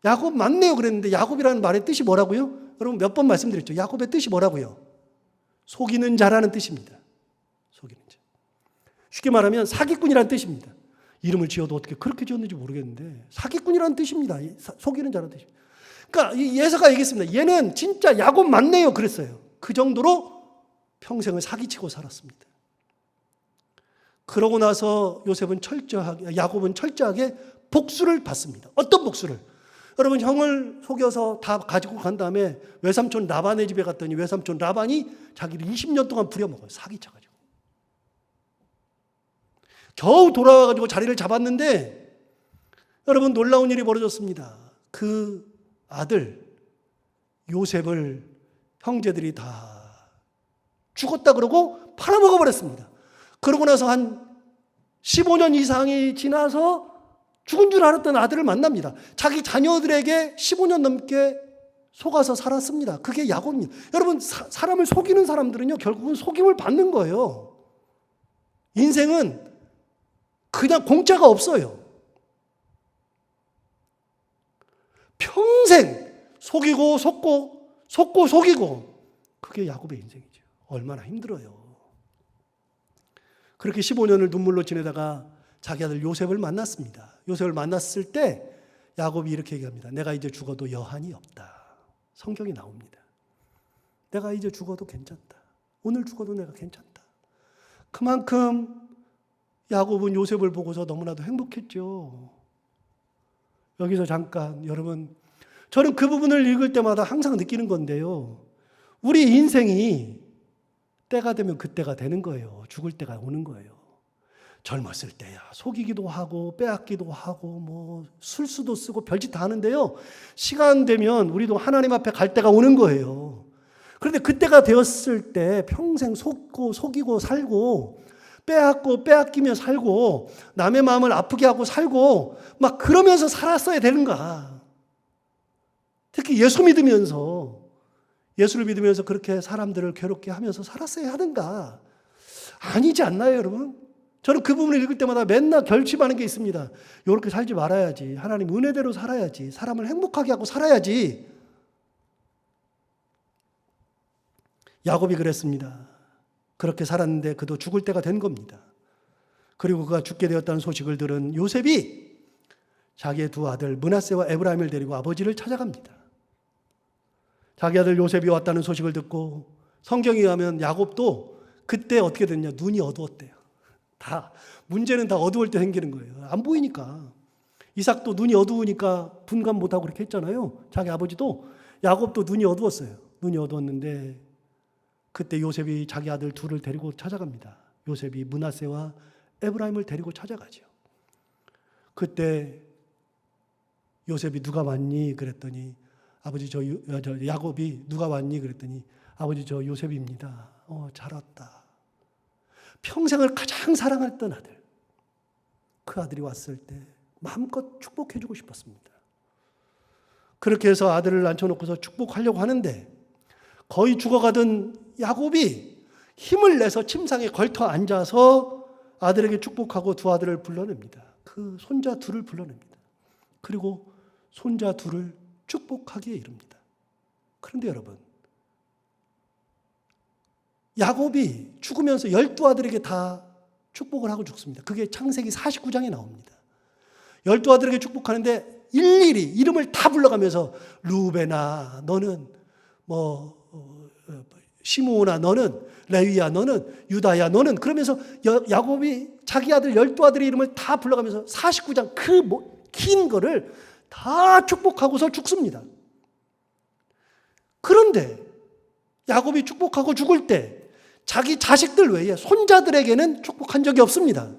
야곱 맞네요 그랬는데 야곱이라는 말의 뜻이 뭐라고요? 여러분 몇 번 말씀드렸죠. 야곱의 뜻이 뭐라고요? 속이는 자라는 뜻입니다. 속이는 자. 쉽게 말하면 사기꾼이라는 뜻입니다. 이름을 지어도 어떻게 그렇게 지었는지 모르겠는데 사기꾼이라는 뜻입니다. 속이는 자라는 뜻입니다. 그러니까 예서가 얘기했습니다. 얘는 진짜 야곱 맞네요 그랬어요. 그 정도로 평생을 사기치고 살았습니다. 그러고 나서 야곱은 철저하게 복수를 받습니다. 어떤 복수를? 여러분 형을 속여서 다 가지고 간 다음에 외삼촌 라반의 집에 갔더니 외삼촌 라반이 자기를 20년 동안 부려먹어요. 사기쳐가지고. 겨우 돌아와가지고 자리를 잡았는데 여러분 놀라운 일이 벌어졌습니다. 그 아들 요셉을 형제들이 다 죽었다 그러고 팔아먹어 버렸습니다. 그러고 나서 한 15년 이상이 지나서 죽은 줄 알았던 아들을 만납니다. 자기 자녀들에게 15년 넘게 속아서 살았습니다. 그게 야곱입니다. 여러분 사람을 속이는 사람들은요 결국은 속임을 받는 거예요. 인생은 그냥 공짜가 없어요. 평생 속이고 속고 속이고 그게 야곱의 인생이죠. 얼마나 힘들어요. 그렇게 15년을 눈물로 지내다가 자기 아들 요셉을 만났습니다. 요셉을 만났을 때 야곱이 이렇게 얘기합니다. 내가 이제 죽어도 여한이 없다. 성경이 나옵니다. 내가 이제 죽어도 괜찮다. 오늘 죽어도 내가 괜찮다. 그만큼 야곱은 요셉을 보고서 너무나도 행복했죠. 여기서 잠깐 여러분 저는 그 부분을 읽을 때마다 항상 느끼는 건데요. 우리 인생이 때가 되면 그때가 되는 거예요. 죽을 때가 오는 거예요. 젊었을 때야 속이기도 하고 빼앗기도 하고 뭐 술수도 쓰고 별짓 다 하는데요. 시간 되면 우리도 하나님 앞에 갈 때가 오는 거예요. 그런데 그때가 되었을 때 평생 속고 속이고 살고 빼앗고 빼앗기며 살고 남의 마음을 아프게 하고 살고 막 그러면서 살았어야 되는가? 특히 예수를 믿으면서 그렇게 사람들을 괴롭게 하면서 살았어야 하는가? 아니지 않나요, 여러분? 저는 그 부분을 읽을 때마다 맨날 결심하는 게 있습니다. 이렇게 살지 말아야지. 하나님 은혜대로 살아야지. 사람을 행복하게 하고 살아야지. 야곱이 그랬습니다. 그렇게 살았는데 그도 죽을 때가 된 겁니다. 그리고 그가 죽게 되었다는 소식을 들은 요셉이 자기의 두 아들 므낫세와 에브라임을 데리고 아버지를 찾아갑니다. 자기 아들 요셉이 왔다는 소식을 듣고 성경에 의하면 야곱도 그때 어떻게 됐냐? 눈이 어두웠대요. 문제는 다 어두울 때 생기는 거예요. 안 보이니까. 이삭도 눈이 어두우니까 분간 못하고 그렇게 했잖아요. 자기 아버지도. 야곱도 눈이 어두웠어요. 눈이 어두웠는데 그때 요셉이 자기 아들 둘을 데리고 찾아갑니다. 요셉이 므낫세와 에브라임을 데리고 찾아가죠. 그때 요셉이 누가 왔니? 그랬더니 아버지 야곱이 누가 왔니? 그랬더니 아버지 저 요셉입니다. 잘 왔다. 평생을 가장 사랑했던 아들. 그 아들이 왔을 때 마음껏 축복해주고 싶었습니다. 그렇게 해서 아들을 앉혀놓고서 축복하려고 하는데 거의 죽어가던 야곱이 힘을 내서 침상에 걸터 앉아서 아들에게 축복하고 두 아들을 불러냅니다. 그 손자 둘을 불러냅니다. 그리고 손자 둘을 축복하기에 이릅니다. 그런데 여러분, 야곱이 죽으면서 12아들에게 다 축복을 하고 죽습니다. 그게 창세기 49장에 나옵니다. 12아들에게 축복하는데 일일이 이름을 다 불러가면서 루벤아 너는 시므온아 너는 레위야 너는 유다야 너는 그러면서 야곱이 자기 아들 12아들의 이름을 다 불러가면서 49장 긴 거를 다 축복하고서 죽습니다. 그런데 야곱이 축복하고 죽을 때 자기 자식들 외에 손자들에게는 축복한 적이 없습니다.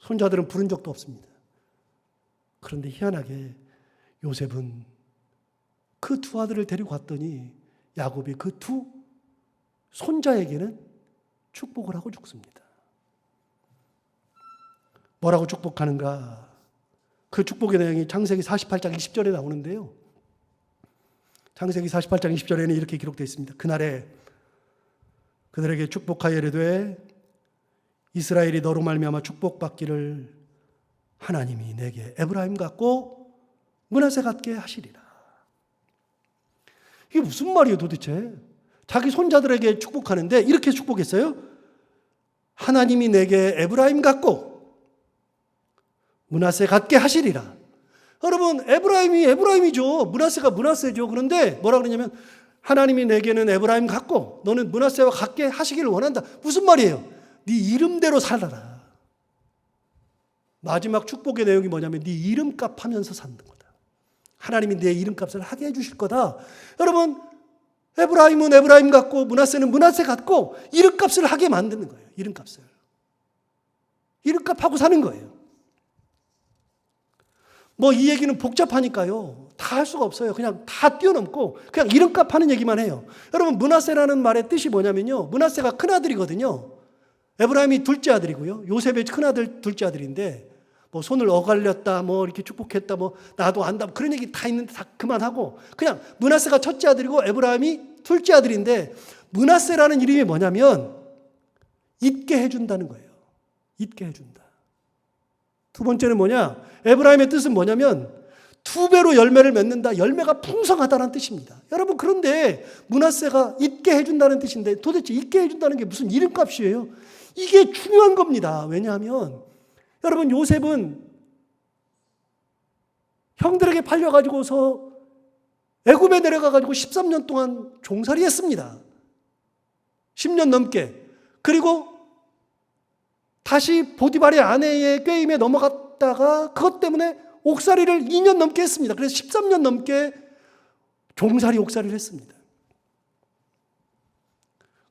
손자들은 부른 적도 없습니다. 그런데 희한하게 요셉은 그 두 아들을 데리고 갔더니 야곱이 그 두 손자에게는 축복을 하고 죽습니다. 뭐라고 축복하는가? 그 축복의 내용이 창세기 48장 20절에 나오는데요. 창세기 48장 20절에는 이렇게 기록되어 있습니다. 그날에 그들에게 축복하여 이르되 이스라엘이 너로 말미암아 축복받기를 하나님이 내게 에브라임 같고 므낫세 같게 하시리라. 이게 무슨 말이에요 도대체? 자기 손자들에게 축복하는데 이렇게 축복했어요. 하나님이 내게 에브라임 같고 므낫세 같게 하시리라. 여러분 에브라임이 에브라임이죠. 므낫세가 므낫세죠. 그런데 뭐라 그러냐면 하나님이 내게는 에브라임 같고 너는 므낫세와 같게 하시기를 원한다. 무슨 말이에요? 네 이름대로 살아라. 마지막 축복의 내용이 뭐냐면 네 이름값 하면서 사는 거다. 하나님이 내 이름값을 하게 해주실 거다. 여러분 에브라임은 에브라임 같고 므낫세는 므낫세 같고 이름값을 하게 만드는 거예요. 이름값을. 이름값하고 사는 거예요. 뭐 이 얘기는 복잡하니까요. 다 할 수가 없어요. 그냥 다 뛰어넘고 그냥 이름값 하는 얘기만 해요. 여러분 므낫세라는 말의 뜻이 뭐냐면요. 므낫세가 큰아들이거든요. 에브라임이 둘째 아들이고요. 요셉의 큰아들 둘째 아들인데 뭐 손을 어갈렸다 뭐 이렇게 축복했다 뭐 나도 안다 그런 얘기 다 있는데 다 그만하고 그냥 므낫세가 첫째 아들이고 에브라임이 둘째 아들인데 므낫세라는 이름이 뭐냐면 잊게 해준다는 거예요. 잊게 해준다. 두 번째는 뭐냐? 에브라임의 뜻은 뭐냐면 두 배로 열매를 맺는다. 열매가 풍성하다는 뜻입니다. 여러분 그런데 므낫세가 잊게 해준다는 뜻인데 도대체 잊게 해준다는 게 무슨 이름값이에요? 이게 중요한 겁니다. 왜냐하면 여러분 요셉은 형들에게 팔려가지고서 애굽에 내려가가지고 13년 동안 종살이 했습니다. 10년 넘게. 그리고 다시 보디발의 아내의 꾀임에 넘어갔다가 그것 때문에 옥살이를 2년 넘게 했습니다. 그래서 13년 넘게 종살이 옥살이를 했습니다.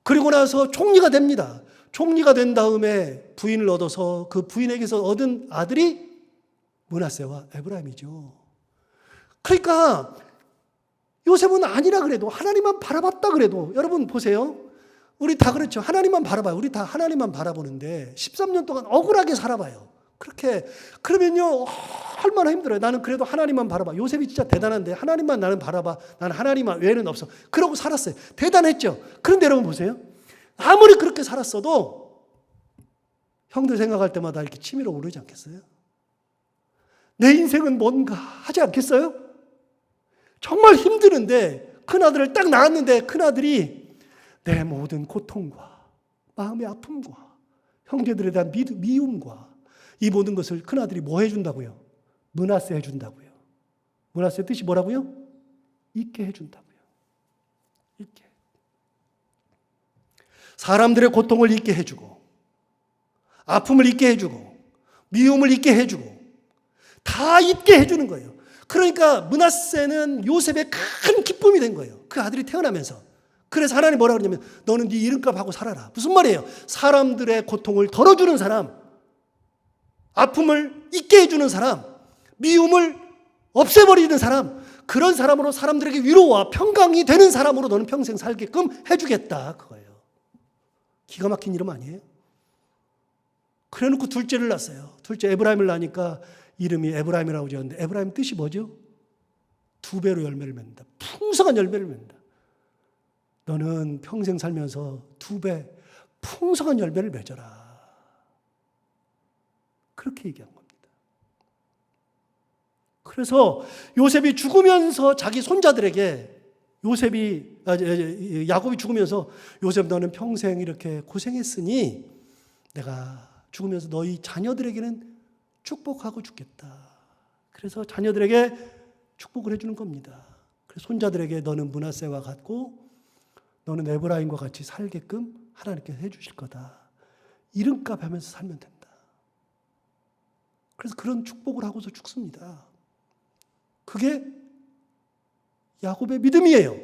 그리고 나서 총리가 됩니다. 총리가 된 다음에 부인을 얻어서 그 부인에게서 얻은 아들이 므낫세와 에브라임이죠. 그러니까 요셉은 아니라 그래도 하나님만 바라봤다 그래도 여러분 보세요. 우리 다 그렇죠. 하나님만 바라봐요. 우리 다 하나님만 바라보는데 13년 동안 억울하게 살아봐요. 그렇게 그러면요 얼마나 힘들어요. 나는 그래도 하나님만 바라봐. 요셉이 진짜 대단한데 하나님만 나는 바라봐. 나는 하나님 외에는 없어. 그러고 살았어요. 대단했죠. 그런데 여러분 보세요. 아무리 그렇게 살았어도 형들 생각할 때마다 이렇게 치밀어 오르지 않겠어요? 내 인생은 뭔가 하지 않겠어요? 정말 힘드는데 큰아들을 딱 낳았는데 큰아들이 내 모든 고통과 마음의 아픔과 형제들에 대한 미움과 이 모든 것을 큰아들이 뭐 해준다고요? 므낫세 해준다고요. 므낫세 뜻이 뭐라고요? 잊게 해준다고요. 잊게. 사람들의 고통을 잊게 해주고 아픔을 잊게 해주고 미움을 잊게 해주고 다 잊게 해주는 거예요. 그러니까 므낫세는 요셉의 큰 기쁨이 된 거예요. 그 아들이 태어나면서. 그래서 하나님 뭐라고 그러냐면 너는 네 이름값하고 살아라. 무슨 말이에요? 사람들의 고통을 덜어주는 사람, 아픔을 잊게 해주는 사람, 미움을 없애버리는 사람, 그런 사람으로 사람들에게 위로와 평강이 되는 사람으로 너는 평생 살게끔 해주겠다 그거예요. 기가 막힌 이름 아니에요? 그래놓고 둘째를 낳았어요. 둘째 에브라임을 낳으니까 이름이 에브라임이라고 지었는데 에브라임 뜻이 뭐죠? 두 배로 열매를 맺는다. 풍성한 열매를 맺는다. 너는 평생 살면서 두 배 풍성한 열매를 맺어라. 그렇게 얘기한 겁니다. 그래서 요셉이 죽으면서 자기 손자들에게 야곱이 죽으면서 요셉 너는 평생 이렇게 고생했으니 내가 죽으면서 너희 자녀들에게는 축복하고 죽겠다. 그래서 자녀들에게 축복을 해주는 겁니다. 그래서 손자들에게 너는 므낫세와 같고 너는 에브라임과 같이 살게끔 하나님께서 해주실 거다. 이름값 하면서 살면 된다. 그래서 그런 축복을 하고서 죽습니다. 그게 야곱의 믿음이에요.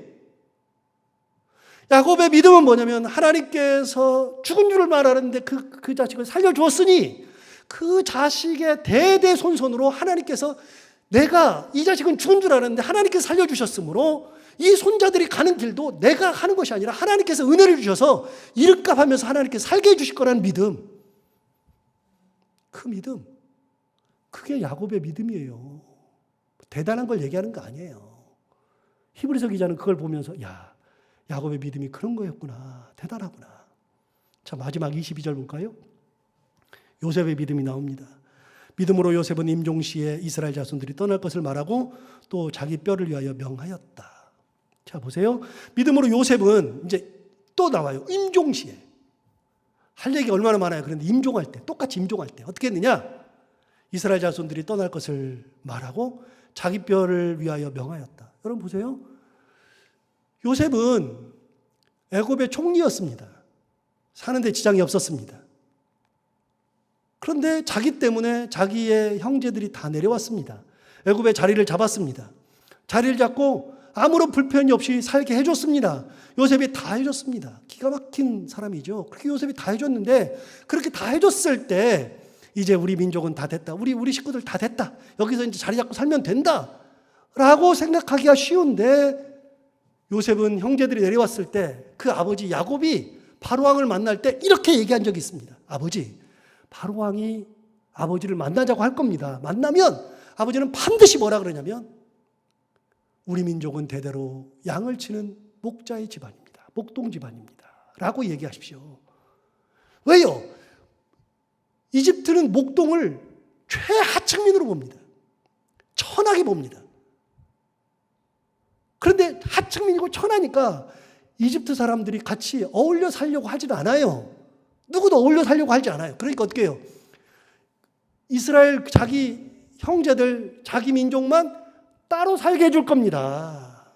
야곱의 믿음은 뭐냐면 하나님께서 죽은 줄을 말하는데 그 자식을 살려주었으니 그 자식의 대대손손으로 하나님께서 내가 이 자식은 죽은 줄 알았는데 하나님께서 살려주셨으므로 이 손자들이 가는 길도 내가 하는 것이 아니라 하나님께서 은혜를 주셔서 이름값 하면서 하나님께서 살게 해주실 거라는 믿음. 그 믿음. 그게 야곱의 믿음이에요. 대단한 걸 얘기하는 거 아니에요. 히브리서 기자는 그걸 보면서 야, 야곱의 믿음이 그런 거였구나. 대단하구나. 자, 마지막 22절 볼까요? 요셉의 믿음이 나옵니다. 믿음으로 요셉은 임종시에 이스라엘 자손들이 떠날 것을 말하고 또 자기 뼈를 위하여 명하였다. 자, 보세요. 믿음으로 요셉은 이제 또 나와요. 임종시에. 할 얘기가 얼마나 많아요. 그런데 임종할 때, 똑같이 임종할 때 어떻게 했느냐? 이스라엘 자손들이 떠날 것을 말하고 자기 뼈를 위하여 명하였다. 여러분 보세요. 요셉은 애굽의 총리였습니다. 사는데 지장이 없었습니다. 그런데 자기 때문에 자기의 형제들이 다 내려왔습니다. 애굽의 자리를 잡았습니다. 자리를 잡고 아무런 불편이 없이 살게 해줬습니다. 요셉이 다 해줬습니다. 기가 막힌 사람이죠. 그렇게 요셉이 다 해줬는데 그렇게 다 해줬을 때 이제 우리 민족은 다 됐다. 우리 식구들 다 됐다. 여기서 이제 자리 잡고 살면 된다. 라고 생각하기가 쉬운데 요셉은 형제들이 내려왔을 때 그 아버지 야곱이 바로왕을 만날 때 이렇게 얘기한 적이 있습니다. 아버지, 바로왕이 아버지를 만나자고 할 겁니다. 만나면 아버지는 반드시 뭐라 그러냐면 우리 민족은 대대로 양을 치는 목자의 집안입니다. 목동 집안입니다. 라고 얘기하십시오. 왜요? 이집트는 목동을 최하층민으로 봅니다. 천하게 봅니다. 그런데 하층민이고 천하니까 이집트 사람들이 같이 어울려 살려고 하지도 않아요. 누구도 어울려 살려고 하지 않아요. 그러니까 어떻게 해요? 이스라엘 자기 형제들, 자기 민족만 따로 살게 해줄 겁니다.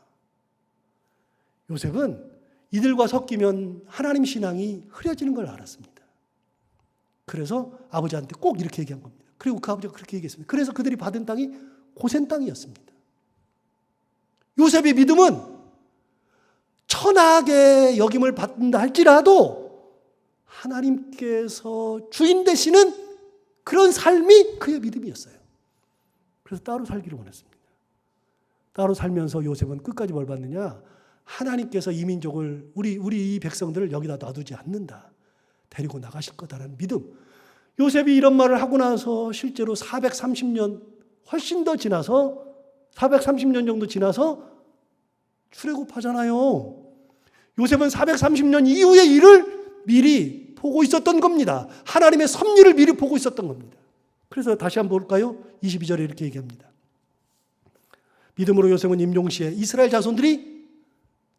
요셉은 이들과 섞이면 하나님 신앙이 흐려지는 걸 알았습니다. 그래서 아버지한테 꼭 이렇게 얘기한 겁니다. 그리고 그 아버지가 그렇게 얘기했습니다. 그래서 그들이 받은 땅이 고센 땅이었습니다. 요셉의 믿음은 천하게 여김을 받는다 할지라도 하나님께서 주인 되시는 그런 삶이 그의 믿음이었어요. 그래서 따로 살기를 원했습니다. 따로 살면서 요셉은 끝까지 뭘 받느냐? 하나님께서 이 민족을 우리 이 백성들을 여기다 놔두지 않는다. 데리고 나가실 거다라는 믿음. 요셉이 이런 말을 하고 나서 실제로 430년 훨씬 더 지나서 430년 정도 지나서 출애굽하잖아요. 요셉은 430년 이후의 일을 미리 보고 있었던 겁니다. 하나님의 섭리를 미리 보고 있었던 겁니다. 그래서 다시 한번 볼까요? 22절에 이렇게 얘기합니다. 믿음으로 요셉은 임종시에 이스라엘 자손들이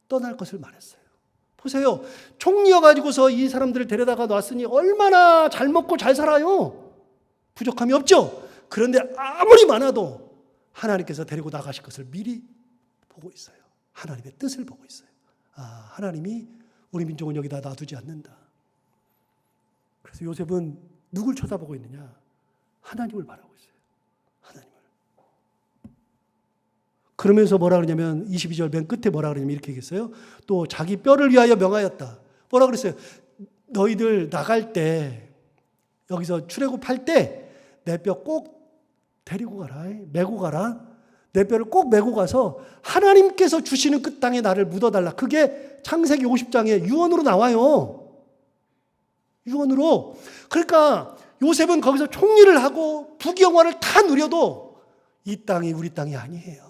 떠날 것을 말했어요. 보세요. 총리여가지고서 이 사람들을 데려다가 놨으니 얼마나 잘 먹고 잘 살아요. 부족함이 없죠. 그런데 아무리 많아도 하나님께서 데리고 나가실 것을 미리 보고 있어요. 하나님의 뜻을 보고 있어요. 아, 하나님이 우리 민족은 여기다 놔두지 않는다. 그래서 요셉은 누굴 쳐다보고 있느냐? 하나님을 바라고 있어요. 하나님을. 그러면서 뭐라 그러냐면 22절 맨 끝에 뭐라 그러냐면 이렇게 얘기했어요. 또 자기 뼈를 위하여 명하였다. 뭐라 그랬어요? 너희들 나갈 때 여기서 출애굽할 때 내 뼈 꼭 데리고 가라. 메고 가라. 내 뼈를 꼭 메고 가서 하나님께서 주시는 그 땅에 나를 묻어달라. 그게 창세기 50장에 유언으로 나와요. 유언으로. 그러니까 요셉은 거기서 총리를 하고 부귀영화를 다 누려도 이 땅이 우리 땅이 아니에요.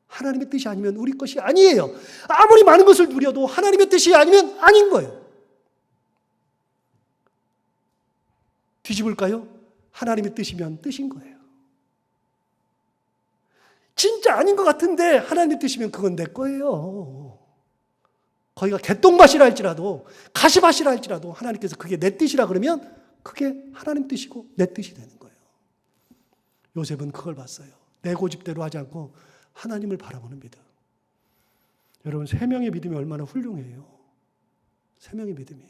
하나님의 뜻이 아니면 우리 것이 아니에요. 아무리 많은 것을 누려도 하나님의 뜻이 아니면 아닌 거예요. 뒤집을까요? 하나님의 뜻이면 뜻인 거예요. 진짜 아닌 것 같은데 하나님의 뜻이면 그건 내 거예요. 거기가 개똥밭이라 할지라도 가시밭이라 할지라도 하나님께서 그게 내 뜻이라 그러면 그게 하나님 뜻이고 내 뜻이 되는 거예요. 요셉은 그걸 봤어요. 내 고집대로 하지 않고 하나님을 바라보는 믿음. 여러분, 세 명의 믿음이 얼마나 훌륭해요. 세 명의 믿음이.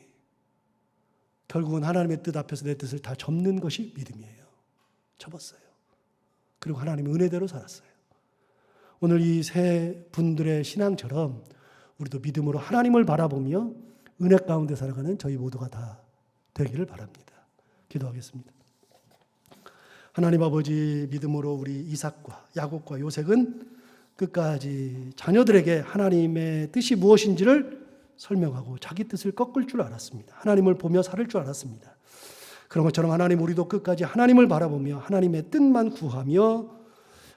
결국은 하나님의 뜻 앞에서 내 뜻을 다 접는 것이 믿음이에요. 접었어요. 그리고 하나님의 은혜대로 살았어요. 오늘 이 세 분들의 신앙처럼 우리도 믿음으로 하나님을 바라보며 은혜 가운데 살아가는 저희 모두가 다 되기를 바랍니다. 기도하겠습니다. 하나님 아버지, 믿음으로 우리 이삭과 야곱과 요셉은 끝까지 자녀들에게 하나님의 뜻이 무엇인지를 설명하고 자기 뜻을 꺾을 줄 알았습니다. 하나님을 보며 살을 줄 알았습니다. 그런 것처럼 하나님, 우리도 끝까지 하나님을 바라보며 하나님의 뜻만 구하며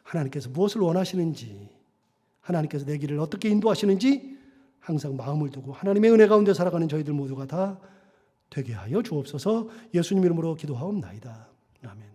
하나님께서 무엇을 원하시는지, 하나님께서 내 길을 어떻게 인도하시는지 항상 마음을 두고 하나님의 은혜 가운데 살아가는 저희들 모두가 다 되게 하여 주옵소서. 예수님 이름으로 기도하옵나이다. 아멘.